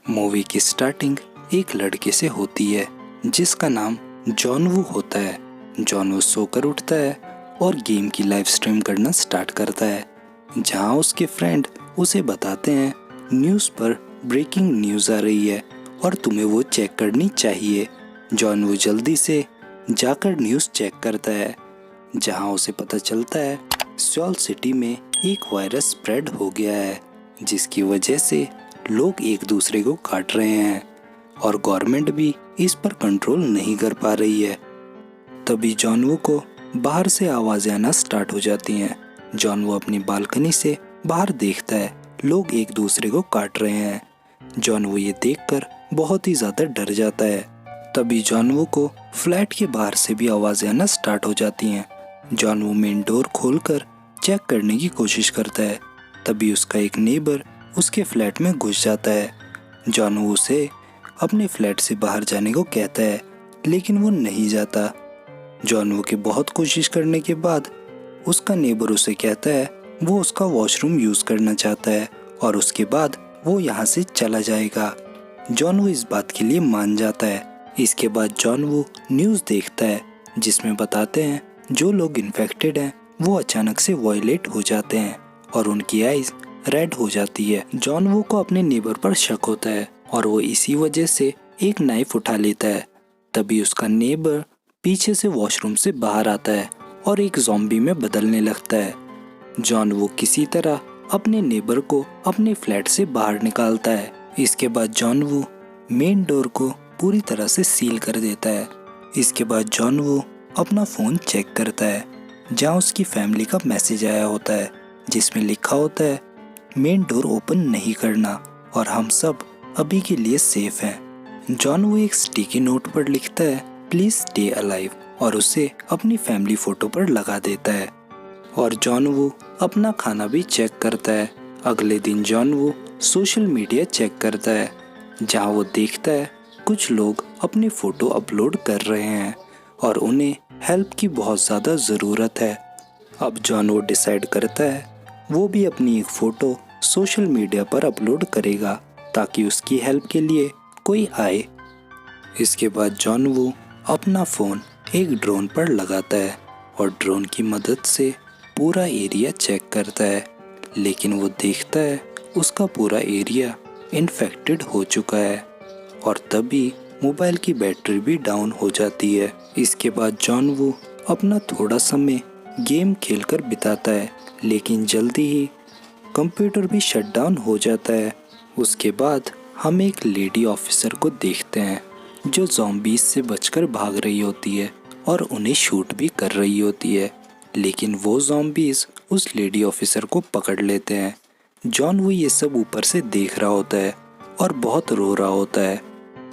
Movie की starting एक लड़के से होती है जिसका नाम जॉन वू होता है। जॉन वू सोकर उठता है और गेम की लाइव स्ट्रीम करना स्टार्ट करता है, जहां उसके फ्रेंड उसे बताते हैं न्यूज़ पर ब्रेकिंग न्यूज़ आ रही है और तुम्हें वो चेक करनी चाहिए। जॉन वू जल्दी से जाकर न्यूज़ चेक करता है, जहां उसे पता चलता है सियोल सिटी में एक वायरस स्प्रेड हो गया है, जिसकी वजह से लोग एक दूसरे को काट रहे हैं और गवर्नमेंट भी इस पर कंट्रोल नहीं कर पा रही है। तभी जॉन वू को बाहर से आवाज़ें आना स्टार्ट हो जाती हैं। जॉन वू अपनी बालकनी से बाहर देखता है लोग एक दूसरे को काट रहे हैं। जॉन वू ये देखकर बहुत ही ज़्यादा डर जाता है। तभी जॉन वू को फ्लैट के बाहर से भी आवाज़ें आना स्टार्ट हो जाती हैं। जॉन वू मेन डोर खोलकर चेक करने की कोशिश करता है। तभी उसका एक नेबर उसके फ्लैट में घुस जाता है। जॉन वू उसे अपने फ्लैट से बाहर जाने को कहता है, लेकिन वो नहीं जाता। जॉन वू के बहुत कोशिश करने के बाद उसका नेबर उसे कहता है वो उसका वॉशरूम यूज़ करना चाहता है और उसके बाद वो यहाँ से चला जाएगा। जॉन वू इस बात के लिए मान जाता है। इसके बाद जॉन वू न्यूज़ देखता है जिसमें बताते हैं जो लोग इन्फेक्टेड हैं वो अचानक से वॉयलेट हो जाते हैं और उनकी आइज़ रेड हो जाती है। जॉन वू को अपने नेबर पर शक होता है और वो इसी वजह से एक नाइफ उठा लेता है। तभी उसका नेबर पीछे से वॉशरूम से बाहर आता है और एक ज़ॉम्बी में बदलने लगता है। जॉन वू किसी तरह अपने नेबर को अपने फ्लैट से बाहर निकालता है। इसके बाद जॉन वू मेन डोर को पूरी तरह से सील कर देता है। इसके बाद जॉन वू अपना फ़ोन चेक करता है, जहाँ उसकी फैमिली का मैसेज आया होता है जिसमें लिखा होता है मेन डोर ओपन नहीं करना और हम सब अभी के लिए सेफ हैं। जॉन वो एक स्टिकी नोट पर लिखता है प्लीज़ स्टे अलाइव और उसे अपनी फैमिली फ़ोटो पर लगा देता है। और जॉन वो अपना खाना भी चेक करता है। अगले दिन जॉन वो सोशल मीडिया चेक करता है, जहाँ वो देखता है कुछ लोग अपनी फ़ोटो अपलोड कर रहे हैं और उन्हें हेल्प की बहुत ज़्यादा ज़रूरत है। अब जॉन वो डिसाइड करता है वो भी अपनी एक फ़ोटो सोशल मीडिया पर अपलोड करेगा ताकि उसकी हेल्प के लिए कोई आए। इसके बाद जॉन वो अपना फ़ोन एक ड्रोन पर लगाता है और ड्रोन की मदद से पूरा एरिया चेक करता है, लेकिन वो देखता है उसका पूरा एरिया इन्फेक्टेड हो चुका है और तभी मोबाइल की बैटरी भी डाउन हो जाती है। इसके बाद जॉन वो अपना थोड़ा समय गेम खेलकर बिताता है, लेकिन जल्दी ही कंप्यूटर भी शट डाउन हो जाता है। उसके बाद हम एक लेडी ऑफिसर को देखते हैं जो ज़ॉम्बीज़ से बचकर भाग रही होती है और उन्हें शूट भी कर रही होती है, लेकिन वो ज़ॉम्बीज़ उस लेडी ऑफिसर को पकड़ लेते हैं। जॉन वो ये सब ऊपर से देख रहा होता है और बहुत रो रहा होता है।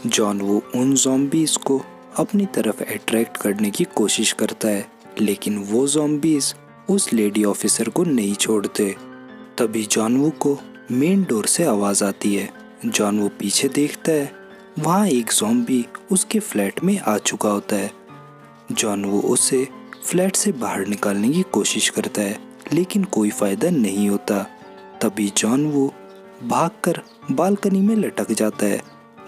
जॉन वो उन ज़ॉम्बीज़ को अपनी तरफ अट्रैक्ट करने की कोशिश करता है, लेकिन वो ज़ॉम्बीज़ उस लेडी ऑफिसर को नहीं छोड़ते। तभी जॉन वू को मेन डोर से आवाज़ आती है। जॉन वू पीछे देखता है, वहाँ एक ज़ॉम्बी उसके फ्लैट में आ चुका होता है। जॉन वू उसे फ्लैट से बाहर निकालने की कोशिश करता है, लेकिन कोई फ़ायदा नहीं होता। तभी जॉन वू भागकर बालकनी में लटक जाता है,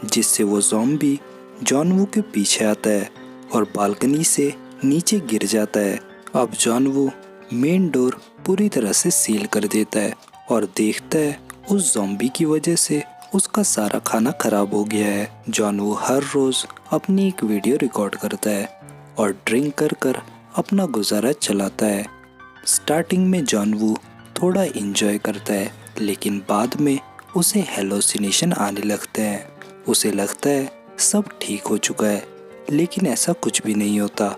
जिससे वो ज़ॉम्बी जॉन वू के पीछे आता है और बालकनी से नीचे गिर जाता है। अब जॉन वू मेन डोर पूरी तरह से सील कर देता है और देखता है उस ज़ॉम्बी की वजह से उसका सारा खाना खराब हो गया है। जॉन वू हर रोज़ अपनी एक वीडियो रिकॉर्ड करता है और ड्रिंक कर कर अपना गुजारा चलाता है। स्टार्टिंग में जॉन वू थोड़ा एंजॉय करता है, लेकिन बाद में उसे हेलोसिनेशन आने लगते हैं। उसे लगता है सब ठीक हो चुका है, लेकिन ऐसा कुछ भी नहीं होता।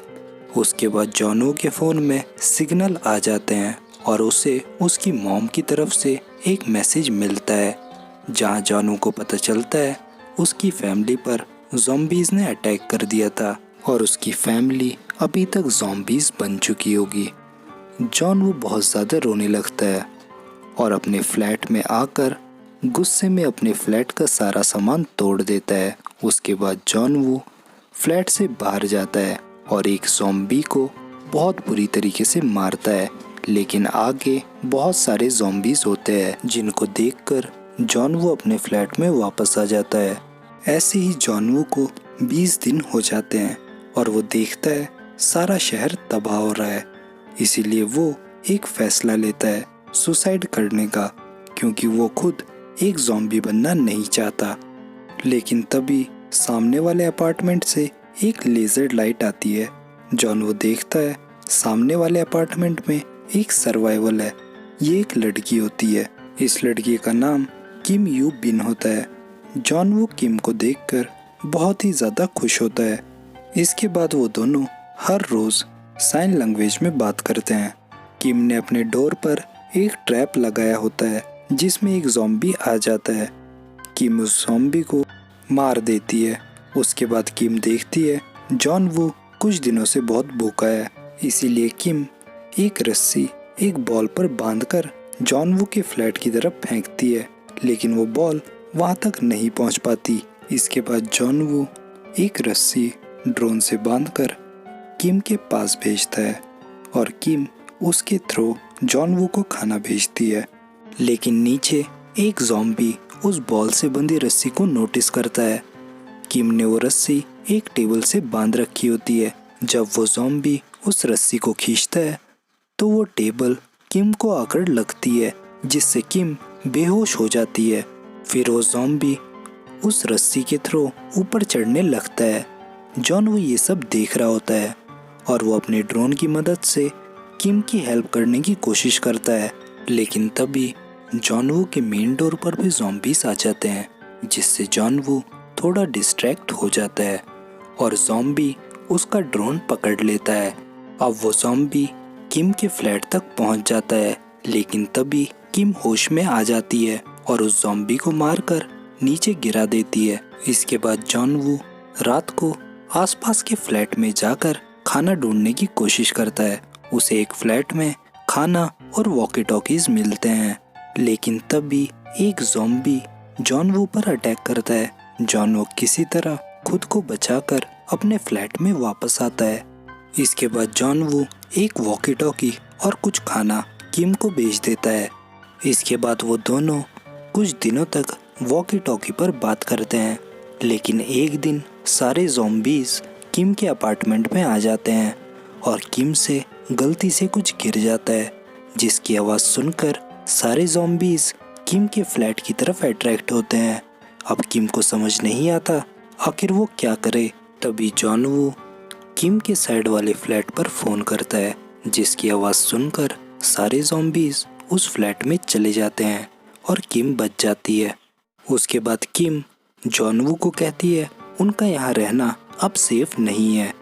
उसके बाद जॉन वू के फ़ोन में सिग्नल आ जाते हैं और उसे उसकी मॉम की तरफ से एक मैसेज मिलता है, जहां जॉन वू को पता चलता है उसकी फैमिली पर ज़ॉम्बीज़ ने अटैक कर दिया था और उसकी फैमिली अभी तक ज़ॉम्बीज़ बन चुकी होगी। जॉन वू बहुत ज़्यादा रोने लगता है और अपने फ्लैट में आकर गुस्से में अपने फ्लैट का सारा सामान तोड़ देता है। उसके बाद जॉन वू फ्लैट से बाहर जाता है और एक ज़ॉम्बी को बहुत बुरी तरीके से मारता है, लेकिन आगे बहुत सारे ज़ॉम्बीज़ होते हैं जिनको देखकर जॉनवू अपने फ्लैट में वापस आ जाता है। ऐसे ही जॉनवू को 20 दिन हो जाते हैं और वो देखता है सारा शहर तबाह हो रहा है। इसीलिए वो एक फैसला लेता है सुसाइड करने का, क्योंकि वो खुद एक ज़ॉम्बी बनना नहीं चाहता। लेकिन तभी सामने वाले अपार्टमेंट से एक लेज़र लाइट आती है। जॉनवू देखता है सामने वाले अपार्टमेंट में एक सर्वाइवल है। ये एक लड़की होती है। इस लड़की का नाम किम यू बिन होता है। जॉनवू किम को देखकर बहुत ही ज़्यादा खुश होता है। इसके बाद वो दोनों हर रोज़ साइन लैंग्वेज में बात करते हैं। किम ने अपने डोर पर एक ट्रैप लगाया होता है जिसमें एक ज़ॉम्बी आ जाता है। किम उस ज़ॉम्बी को मार देती है। उसके बाद किम देखती है जॉनवू कुछ दिनों से बहुत भूखा है। इसीलिए किम एक रस्सी एक बॉल पर बांधकर जॉनवू के फ्लैट की तरफ फेंकती है, लेकिन वो बॉल वहां तक नहीं पहुंच पाती। इसके बाद जॉनवू एक रस्सी ड्रोन से बांधकर किम के पास भेजता है और किम उसके थ्रू जॉनवू को खाना भेजती है। लेकिन नीचे एक ज़ॉम्बी उस बॉल से बंधी रस्सी को नोटिस करता है। किम ने वो रस्सी एक टेबल से बांध रखी होती है। जब वो ज़ॉम्बी उस रस्सी को खींचता है तो वो टेबल किम को आकर लगती है, जिससे किम बेहोश हो जाती है। फिर वो ज़ॉम्बी उस रस्सी के थ्रू ऊपर चढ़ने लगता है। जॉनवू ये सब देख रहा होता है और वो अपने ड्रोन की मदद से किम की हेल्प करने की कोशिश करता है। लेकिन तभी जॉनवू के मेन डोर पर भी ज़ॉम्बीज आ जाते हैं, जिससे जॉनवू थोड़ा डिस्ट्रैक्ट हो जाता है और ज़ॉम्बी उसका ड्रोन पकड़ लेता है। अब वो ज़ॉम्बी किम के फ्लैट तक पहुंच जाता है, लेकिन तभी किम होश में आ जाती है और उस ज़ॉम्बी को मारकर नीचे गिरा देती है। इसके बाद जॉनवू रात को आसपास के फ्लैट में जाकर खाना ढूंढने की कोशिश करता है। उसे एक फ्लैट में खाना और वॉकी टॉकीज मिलते हैं, लेकिन तभी एक ज़ॉम्बी जॉनवू पर अटैक करता है। जॉनवू किसी तरह खुद को बचाकर अपने फ्लैट में वापस आता है। इसके बाद जॉनवू एक वॉकी टॉकी और कुछ खाना किम को भेज देता है। इसके बाद वो दोनों कुछ दिनों तक वॉकी टॉकी पर बात करते हैं, लेकिन एक दिन सारे ज़ॉम्बीज किम के अपार्टमेंट में आ जाते हैं और किम से गलती से कुछ गिर जाता है, जिसकी आवाज़ सुनकर सारे ज़ॉम्बीज किम के फ्लैट की तरफ अट्रैक्ट होते हैं। अब किम को समझ नहीं आता आखिर वो क्या करे। तभी जॉनवू किम के साइड वाले फ्लैट पर फ़ोन करता है, जिसकी आवाज़ सुनकर सारे ज़ॉम्बीज उस फ्लैट में चले जाते हैं और किम बच जाती है। उसके बाद किम जॉनवू को कहती है उनका यहाँ रहना अब सेफ नहीं है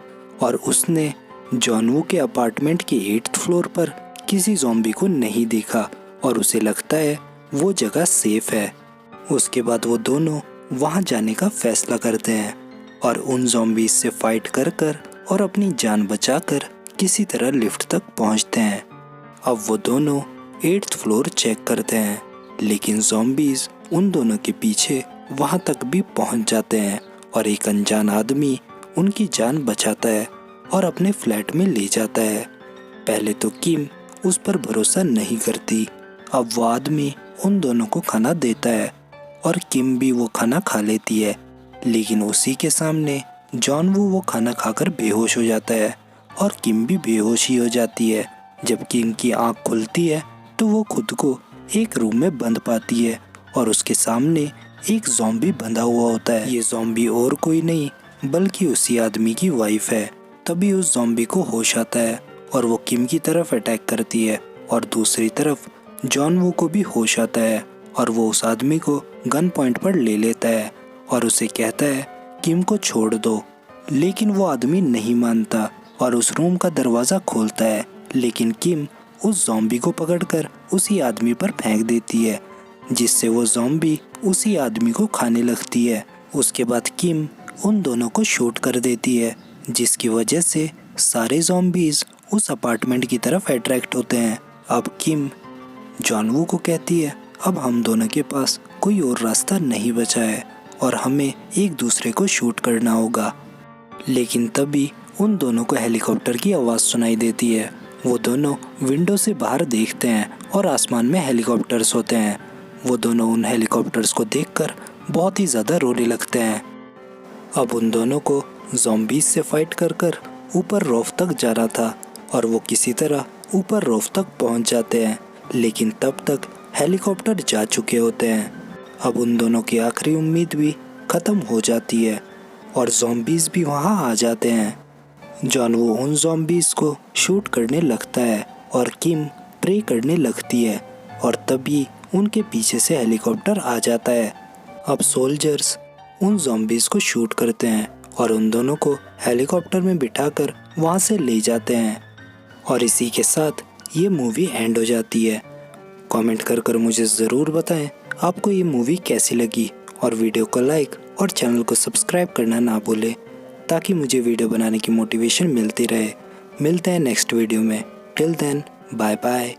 और उसने जॉनवू के अपार्टमेंट के 8th फ्लोर पर किसी ज़ॉम्बी को नहीं देखा और उसे लगता है वो जगह सेफ है। उसके बाद वो दोनों वहाँ जाने का फैसला करते हैं और उन ज़ॉम्बीज से फाइट कर और अपनी जान बचाकर किसी तरह लिफ्ट तक पहुँचते हैं। अब वो दोनों 8th फ्लोर चेक करते हैं, लेकिन ज़ॉम्बीज उन दोनों के पीछे वहाँ तक भी पहुँच जाते हैं और एक अनजान आदमी उनकी जान बचाता है और अपने फ्लैट में ले जाता है। पहले तो किम उस पर भरोसा नहीं करती। अब वो आदमी उन दोनों को खाना देता है और किम भी वो खाना खा लेती है, लेकिन उसी के सामने जॉनवू वो खाना खाकर बेहोश हो जाता है और किम भी बेहोश ही हो जाती है। जब किम की आंख खुलती है तो वो खुद को एक रूम में बंद पाती है और उसके सामने एक ज़ॉम्बी बंधा हुआ होता है। ये ज़ॉम्बी और कोई नहीं बल्कि उसी आदमी की वाइफ है। तभी उस ज़ॉम्बी को होश आता है और वो किम की तरफ अटैक करती है और दूसरी तरफ जॉनवू को भी होश आता है और वो उस आदमी को गन पॉइंट पर ले लेता है और उसे कहता है किम को छोड़ दो। लेकिन वो आदमी नहीं मानता और उस रूम का दरवाज़ा खोलता है, लेकिन किम उस ज़ॉम्बी को पकड़कर उसी आदमी पर फेंक देती है, जिससे वो ज़ॉम्बी उसी आदमी को खाने लगती है। उसके बाद किम उन दोनों को शूट कर देती है, जिसकी वजह से सारे ज़ॉम्बीज़ उस अपार्टमेंट की तरफ अट्रैक्ट होते हैं। अब किम जॉनवू को कहती है अब हम दोनों के पास कोई और रास्ता नहीं बचा है और हमें एक दूसरे को शूट करना होगा। लेकिन तभी उन दोनों को हेलीकॉप्टर की आवाज़ सुनाई देती है। वो दोनों विंडो से बाहर देखते हैं और आसमान में हेलीकॉप्टर्स होते हैं। वो दोनों उन हेलीकॉप्टर्स को देखकर बहुत ही ज़्यादा रोने लगते हैं। अब उन दोनों को ज़ॉम्बीज से फाइट कर कर ऊपर रोफ तक जाना था और वो किसी तरह ऊपर रोफ तक पहुंच जाते हैं, लेकिन तब तक हेलीकॉप्टर जा चुके होते हैं। अब उन दोनों की आखिरी उम्मीद भी ख़त्म हो जाती है और ज़ॉम्बीज भी वहां आ जाते हैं। जॉन वो उन ज़ॉम्बीज को शूट करने लगता है और किम प्रे करने लगती है और तभी उनके पीछे से हेलीकॉप्टर आ जाता है। अब सोल्जर्स उन ज़ॉम्बीज को शूट करते हैं और उन दोनों को हेलीकॉप्टर में बिठाकर वहाँ से ले जाते हैं और इसी के साथ ये मूवी एंड हो जाती है। कमेंट कर कर मुझे ज़रूर बताएं आपको ये मूवी कैसी लगी और वीडियो को लाइक और चैनल को सब्सक्राइब करना ना भूलें ताकि मुझे वीडियो बनाने की मोटिवेशन मिलती रहे। मिलते हैं नेक्स्ट वीडियो में। Till then bye bye.